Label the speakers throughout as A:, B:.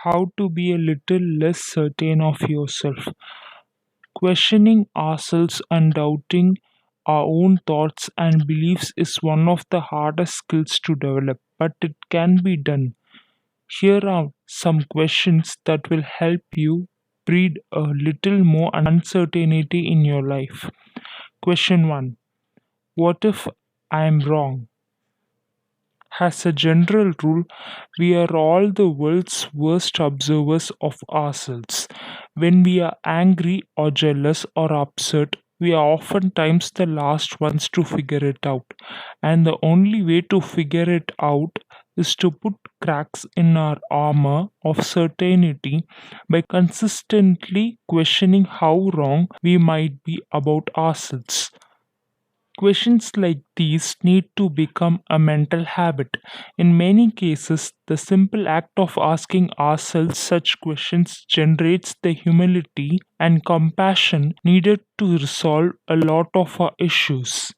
A: how to be a little less certain of yourself. Questioning ourselves and doubting our own thoughts and beliefs is one of the hardest skills to develop, but it can be done. Here are some questions that will help you breed a little more uncertainty in your life. Question 1. What if I am wrong? As a general rule, we are all the world's worst observers of ourselves. When we are angry or jealous or upset, we are oftentimes the last ones to figure it out. And the only way to figure it out is to put cracks in our armor of certainty by consistently questioning how wrong we might be about ourselves. Questions like these need to become a mental habit. In many cases, the simple act of asking ourselves such questions generates the humility and compassion needed to resolve a lot of our issues.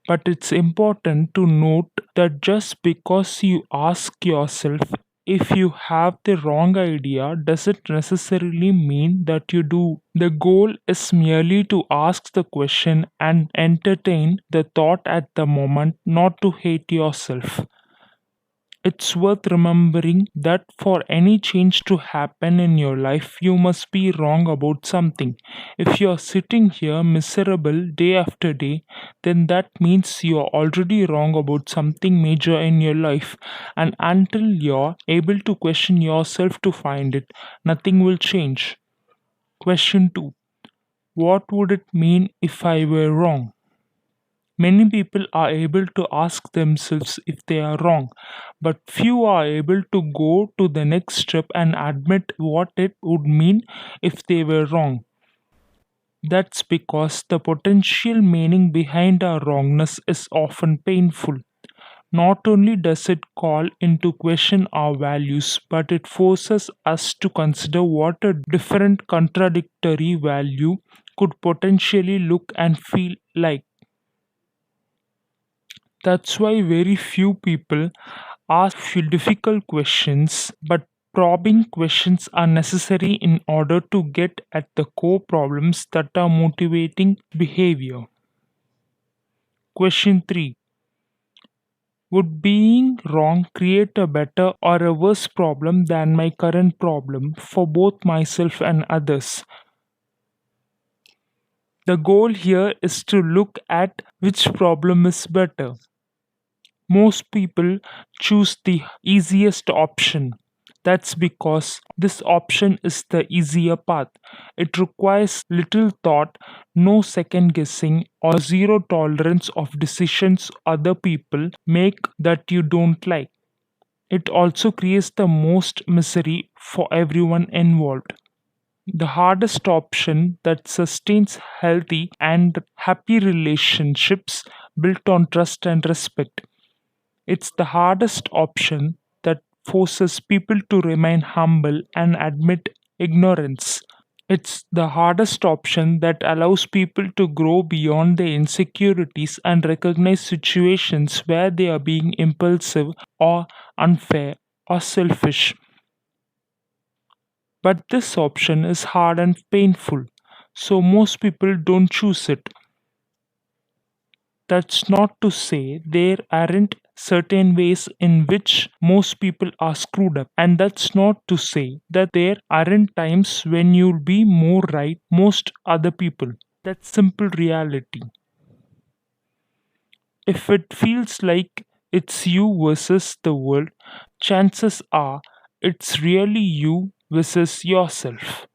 A: But it's important to note that just because you ask yourself if you have the wrong idea doesn't necessarily mean that you do. The goal is merely to ask the question and entertain the thought at the moment, not to hate yourself. It's worth remembering that for any change to happen in your life, you must be wrong about something. If you're sitting here miserable day after day, then that means you're already wrong about something major in your life. And until you're able to question yourself to find it, nothing will change. Question 2. What would it mean if I were wrong? Many people are able to ask themselves if they are wrong, but few are able to go to the next step and admit what it would mean if they were wrong. That's because the potential meaning behind our wrongness is often painful. Not only does it call into question our values, but it forces us to consider what a different contradictory value could potentially look and feel like. That's why very few people ask difficult questions, but probing questions are necessary in order to get at the core problems that are motivating behavior. Question 3. Would being wrong create a better or a worse problem than my current problem for both myself and others? The goal here is to look at which problem is better. Most people choose the easiest option. That's because this option is the easier path. It requires little thought, no second guessing, or zero tolerance of decisions other people make that you don't like. It also creates the most misery for everyone involved. The hardest option that sustains healthy and happy relationships built on trust and respect. It's the hardest option that forces people to remain humble and admit ignorance. It's the hardest option that allows people to grow beyond their insecurities and recognize situations where they are being impulsive or unfair or selfish. But this option is hard and painful, so most people don't choose it. That's not to say there aren't certain ways in which most people are screwed up, and that's not to say that there aren't times when you'll be more right most other people. That's simple reality. If it feels like it's you versus the world, chances are it's really you versus yourself.